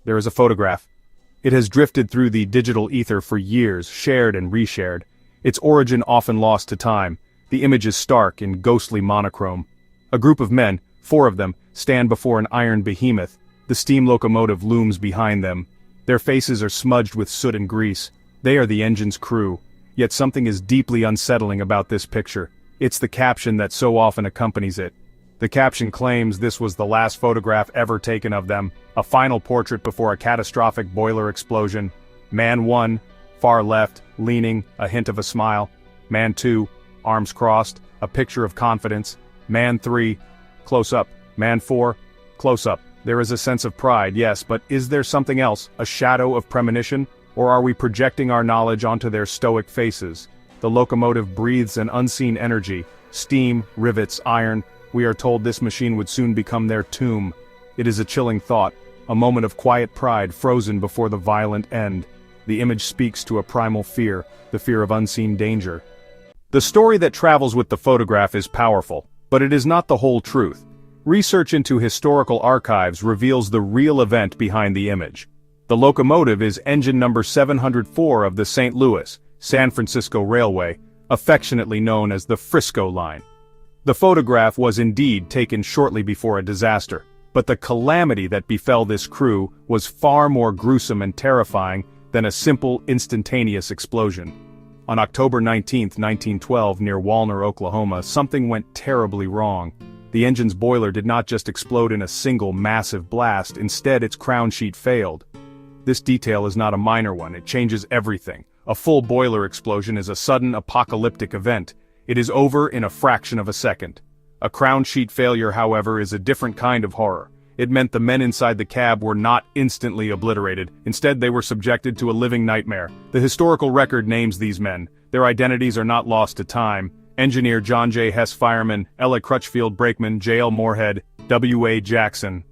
There is a photograph. It has drifted through the digital ether for years, shared and reshared. Its origin often lost to time. The image is stark in ghostly monochrome. A group of men, 4 of them, stand before an iron behemoth. The steam locomotive looms behind them. Their faces are smudged with soot and grease. They are the engine's crew. Yet something is deeply unsettling about this picture. It's the caption that so often accompanies it. The caption claims this was the last photograph ever taken of them, a final portrait before a catastrophic boiler explosion. Man 1, far left, leaning, a hint of a smile. Man 2, arms crossed, a picture of confidence. Man 3, close up. Man 4, close up. There is a sense of pride, yes, but is there something else, a shadow of premonition? Or are we projecting our knowledge onto their stoic faces? The locomotive breathes an unseen energy. Steam, rivets, iron. We are told this machine would soon become their tomb. It is a chilling thought, a moment of quiet pride frozen before the violent end. The image speaks to a primal fear, the fear of unseen danger. The story that travels with the photograph is powerful, but it is not the whole truth. Research into historical archives reveals the real event behind the image. The locomotive is engine number 704 of the St. Louis, San Francisco Railway, affectionately known as the Frisco Line. The photograph was indeed taken shortly before a disaster, but the calamity that befell this crew was far more gruesome and terrifying than a simple, instantaneous explosion. On October 19, 1912, near Walner, Oklahoma, something went terribly wrong. The engine's boiler did not just explode in a single massive blast, instead its crown sheet failed. This detail is not a minor one, it changes everything. A full boiler explosion is a sudden apocalyptic event. It is over in a fraction of a second. A crown sheet failure, however, is a different kind of horror. It meant the men inside the cab were not instantly obliterated. Instead, they were subjected to a living nightmare. The historical record names these men. Their identities are not lost to time. Engineer John J. Hess Fireman, Ella Crutchfield Brakeman, J.L. Moorhead, W.A. Jackson.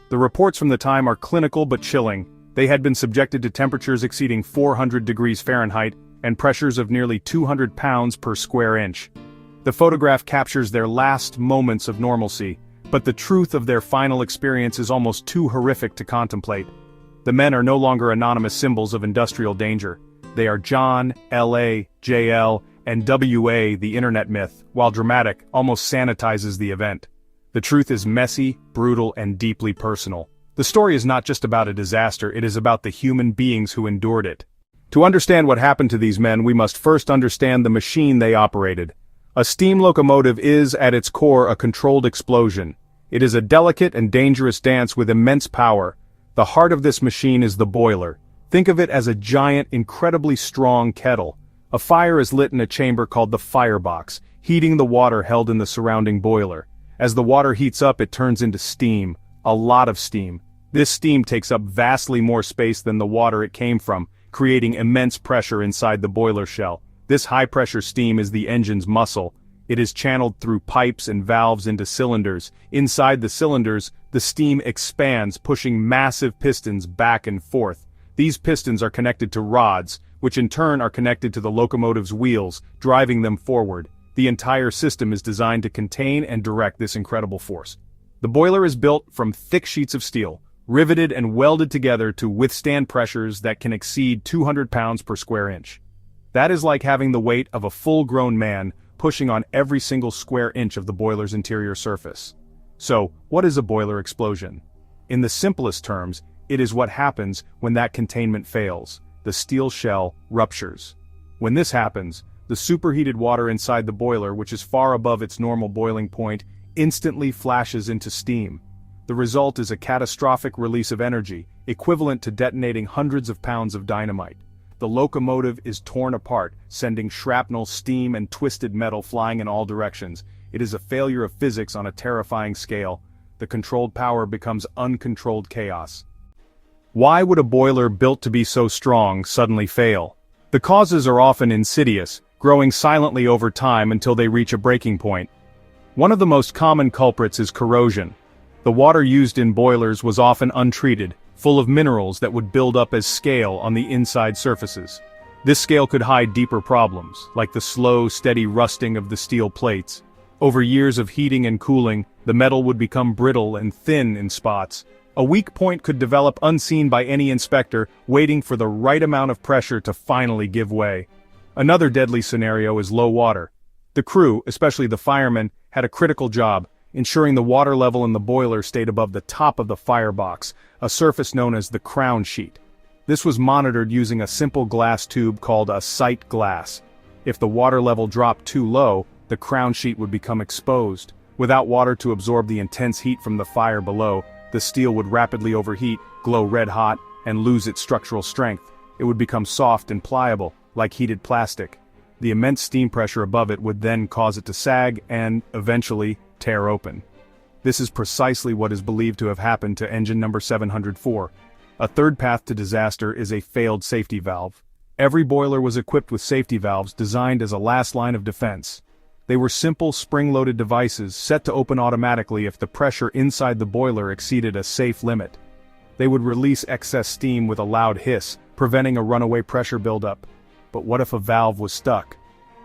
The reports from the time are clinical but chilling. They had been subjected to temperatures exceeding 400 degrees Fahrenheit and pressures of nearly 200 pounds per square inch. The photograph captures their last moments of normalcy, but the truth of their final experience is almost too horrific to contemplate. The men are no longer anonymous symbols of industrial danger. They are John, L.A., J.L., and W.A. The internet myth, while dramatic, almost sanitizes the event. The truth is messy, brutal, and deeply personal. The story is not just about a disaster, it is about the human beings who endured it. To understand what happened to these men, we must first understand the machine they operated. A steam locomotive is, at its core, a controlled explosion. It is a delicate and dangerous dance with immense power. The heart of this machine is the boiler. Think of it as a giant, incredibly strong kettle. A fire is lit in a chamber called the firebox, heating the water held in the surrounding boiler. As the water heats up, it turns into steam. A lot of steam. This steam takes up vastly more space than the water it came from, creating immense pressure inside the boiler shell. This high-pressure steam is the engine's muscle. It is channeled through pipes and valves into cylinders. Inside the cylinders, the steam expands, pushing massive pistons back and forth. These pistons are connected to rods, which in turn are connected to the locomotive's wheels, driving them forward. The entire system is designed to contain and direct this incredible force. The boiler is built from thick sheets of steel, riveted and welded together to withstand pressures that can exceed 200 pounds per square inch. That is like having the weight of a full-grown man pushing on every single square inch of the boiler's interior surface. So, what is a boiler explosion? In the simplest terms, it is what happens when that containment fails. The steel shell ruptures. When this happens, the superheated water inside the boiler, which is far above its normal boiling point, instantly flashes into steam. The result is a catastrophic release of energy, equivalent to detonating hundreds of pounds of dynamite. The locomotive is torn apart, sending shrapnel, steam, and twisted metal flying in all directions. It is a failure of physics on a terrifying scale. The controlled power becomes uncontrolled chaos. Why would a boiler built to be so strong suddenly fail? The causes are often insidious, growing silently over time until they reach a breaking point. One of the most common culprits is corrosion. The water used in boilers was often untreated, full of minerals that would build up as scale on the inside surfaces. This scale could hide deeper problems, like the slow, steady rusting of the steel plates. Over years of heating and cooling, the metal would become brittle and thin in spots. A weak point could develop unseen by any inspector, waiting for the right amount of pressure to finally give way. Another deadly scenario is low water. The crew, especially the firemen, had a critical job, ensuring the water level in the boiler stayed above the top of the firebox, a surface known as the crown sheet. This was monitored using a simple glass tube called a sight glass. If the water level dropped too low, the crown sheet would become exposed. Without water to absorb the intense heat from the fire below, the steel would rapidly overheat, glow red hot, and lose its structural strength. It would become soft and pliable, like heated plastic. The immense steam pressure above it would then cause it to sag and, eventually, tear open. This is precisely what is believed to have happened to engine number 704. A third path to disaster is a failed safety valve. Every boiler was equipped with safety valves designed as a last line of defense. They were simple spring-loaded devices set to open automatically if the pressure inside the boiler exceeded a safe limit. They would release excess steam with a loud hiss, preventing a runaway pressure buildup. But what if a valve was stuck?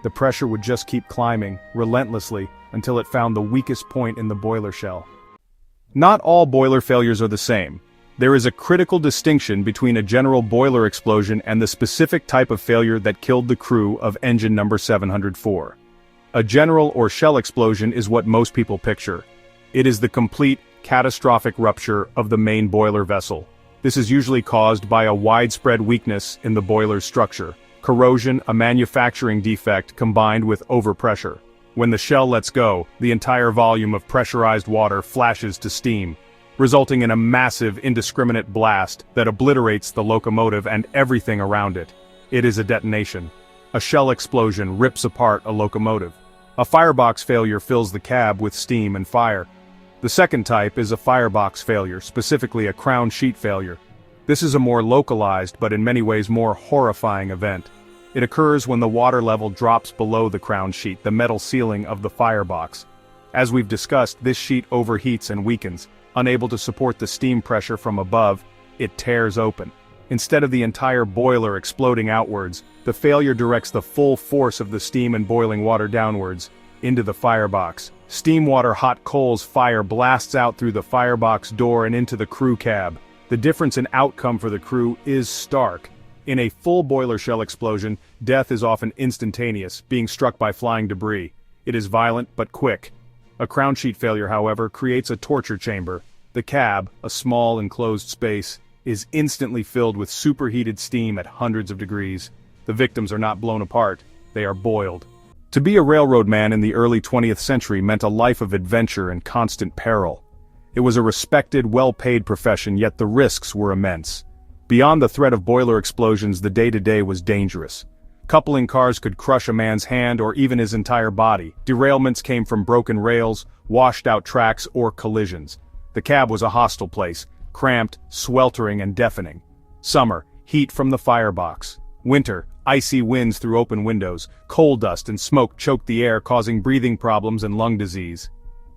The pressure would just keep climbing, relentlessly, until it found the weakest point in the boiler shell. Not all boiler failures are the same. There is a critical distinction between a general boiler explosion and the specific type of failure that killed the crew of engine number 704. A general or shell explosion is what most people picture. It is the complete, catastrophic rupture of the main boiler vessel. This is usually caused by a widespread weakness in the boiler's structure. Corrosion, a manufacturing defect combined with overpressure. When the shell lets go, the entire volume of pressurized water flashes to steam, resulting in a massive, indiscriminate blast that obliterates the locomotive and everything around it. It is a detonation. A shell explosion rips apart a locomotive. A firebox failure fills the cab with steam and fire. The second type is a firebox failure, specifically a crown sheet failure. This is a more localized but in many ways more horrifying event. It occurs when the water level drops below the crown sheet, the metal ceiling of the firebox. As we've discussed, this sheet overheats and weakens. Unable to support the steam pressure from above, it tears open. Instead of the entire boiler exploding outwards, the failure directs the full force of the steam and boiling water downwards, into the firebox. Steam water hot coals fire blasts out through the firebox door and into the crew cab. The difference in outcome for the crew is stark. In a full boiler shell explosion, death is often instantaneous, being struck by flying debris. It is violent but quick. A crown sheet failure, however, creates a torture chamber. The cab, a small enclosed space, is instantly filled with superheated steam at hundreds of degrees. The victims are not blown apart, they are boiled. To be a railroad man in the early 20th century meant a life of adventure and constant peril. It was a respected, well-paid profession, yet the risks were immense. Beyond the threat of boiler explosions, the day-to-day was dangerous. Coupling cars could crush a man's hand or even his entire body. Derailments came from broken rails, washed-out tracks, or collisions. The cab was a hostile place, cramped, sweltering, and deafening. Summer, heat from the firebox. Winter, icy winds through open windows. Coal dust and smoke choked the air, causing breathing problems and lung disease.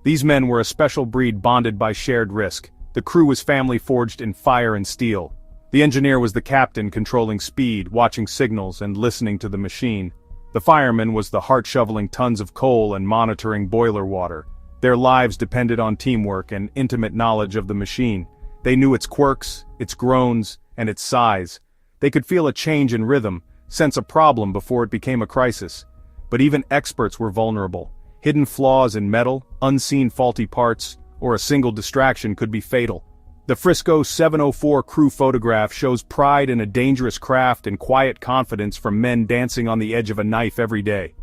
These men were a special breed bonded by shared risk. The crew was family forged in fire and steel. The engineer was the captain, controlling speed, watching signals, and listening to the machine. The fireman was the heart shoveling tons of coal and monitoring boiler water. Their lives depended on teamwork and intimate knowledge of the machine. They knew its quirks, its groans, and its sighs. They could feel a change in rhythm, sense a problem before it became a crisis. But even experts were vulnerable. Hidden flaws in metal, unseen faulty parts, or a single distraction could be fatal. The Frisco 704 crew photograph shows pride in a dangerous craft and quiet confidence from men dancing on the edge of a knife every day.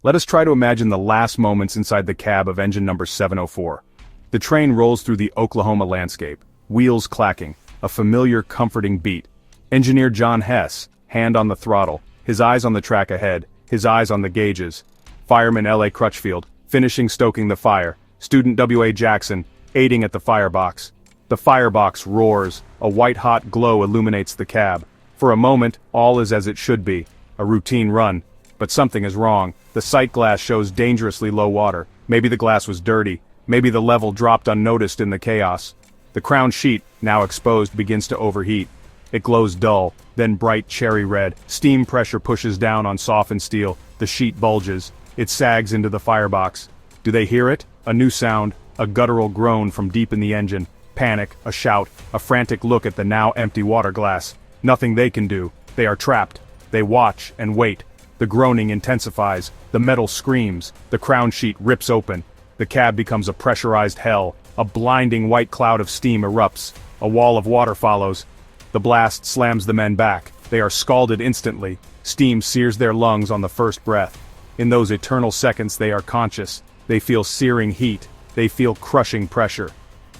Let us try to imagine the last moments inside the cab of engine number 704. The train rolls through the Oklahoma landscape, wheels clacking, a familiar, comforting beat. Engineer John Hess, hand on the throttle, his eyes on the track ahead, his eyes on the gauges. Fireman L.A. Crutchfield, finishing stoking the fire. Student W.A. Jackson, aiding at the firebox. The firebox roars, a white-hot glow illuminates the cab. For a moment, all is as it should be, a routine run. But something is wrong. The sight glass shows dangerously low water. Maybe the glass was dirty. Maybe the level dropped unnoticed in the chaos. The crown sheet, now exposed, begins to overheat. It glows dull, then bright cherry red. Steam pressure pushes down on softened steel. The sheet bulges. It sags into the firebox. Do they hear it? A new sound, a guttural groan from deep in the engine. Panic, a shout, a frantic look at the now empty water glass. Nothing they can do. They are trapped. They watch and wait. The groaning intensifies. The metal screams. The crown sheet rips open. The cab becomes a pressurized hell. A blinding white cloud of steam erupts. A wall of water follows. The blast slams the men back. They are scalded instantly. Steam sears their lungs on the first breath. In those eternal seconds they are conscious. They feel searing heat. They feel crushing pressure.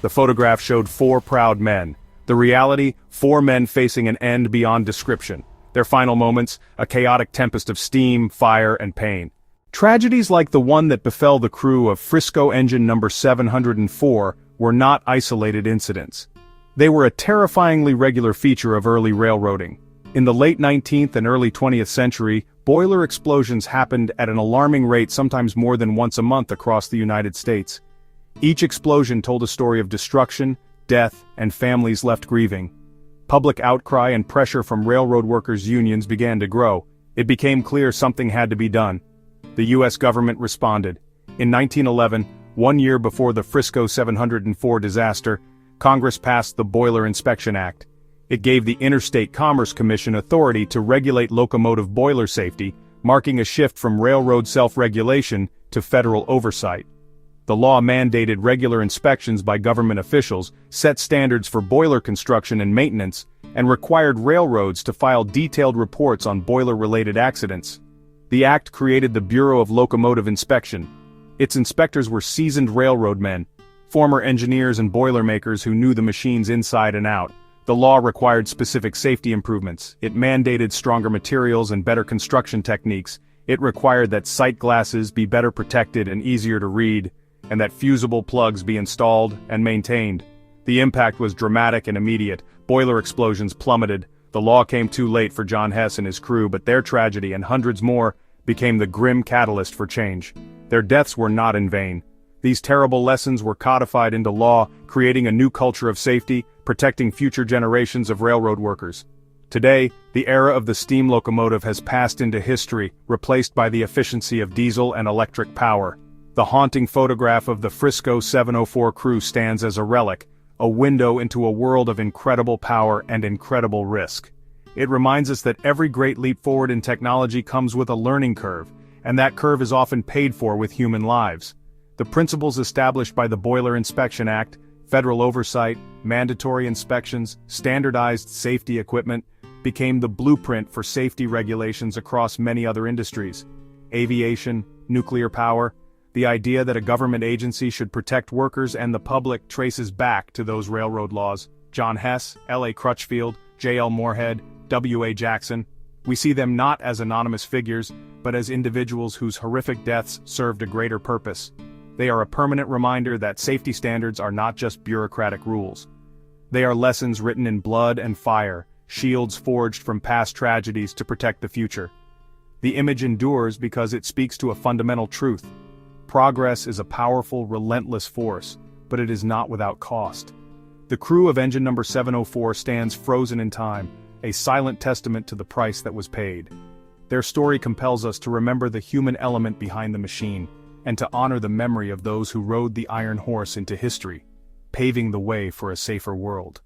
The photograph showed 4 proud men. The reality, 4 men facing an end beyond description. Their final moments, a chaotic tempest of steam, fire, and pain. Tragedies like the one that befell the crew of Frisco engine number 704 were not isolated incidents. They were a terrifyingly regular feature of early railroading. In the late 19th and early 20th century, boiler explosions happened at an alarming rate, sometimes more than once a month across the United States. Each explosion told a story of destruction, death, and families left grieving. Public outcry and pressure from railroad workers' unions began to grow. It became clear something had to be done. The U.S. government responded. In 1911, 1 year before the Frisco 704 disaster, Congress passed the Boiler Inspection Act. It gave the Interstate Commerce Commission authority to regulate locomotive boiler safety, marking a shift from railroad self-regulation to federal oversight. The law mandated regular inspections by government officials, set standards for boiler construction and maintenance, and required railroads to file detailed reports on boiler-related accidents. The act created the Bureau of Locomotive Inspection. Its inspectors were seasoned railroad men, former engineers and boilermakers who knew the machines inside and out. The law required specific safety improvements. It mandated stronger materials and better construction techniques. It required that sight glasses be better protected and easier to read, and that fusible plugs be installed and maintained. The impact was dramatic and immediate. Boiler explosions plummeted. The law came too late for John Hess and his crew, but their tragedy and hundreds more became the grim catalyst for change. Their deaths were not in vain. These terrible lessons were codified into law, creating a new culture of safety, protecting future generations of railroad workers. Today, the era of the steam locomotive has passed into history, replaced by the efficiency of diesel and electric power. The haunting photograph of the Frisco 704 crew stands as a relic, a window into a world of incredible power and incredible risk. It reminds us that every great leap forward in technology comes with a learning curve, and that curve is often paid for with human lives. The principles established by the Boiler Inspection Act, federal oversight, mandatory inspections, standardized safety equipment, became the blueprint for safety regulations across many other industries. Aviation, nuclear power. The idea that a government agency should protect workers and the public traces back to those railroad laws. John Hess, L.A. Crutchfield, J.L. Moorhead, W.A. Jackson. We see them not as anonymous figures, but as individuals whose horrific deaths served a greater purpose. They are a permanent reminder that safety standards are not just bureaucratic rules. They are lessons written in blood and fire, shields forged from past tragedies to protect the future. The image endures because it speaks to a fundamental truth. Progress is a powerful, relentless force, but it is not without cost. The crew of engine number 704 stands frozen in time, a silent testament to the price that was paid. Their story compels us to remember the human element behind the machine, and to honor the memory of those who rode the iron horse into history, paving the way for a safer world.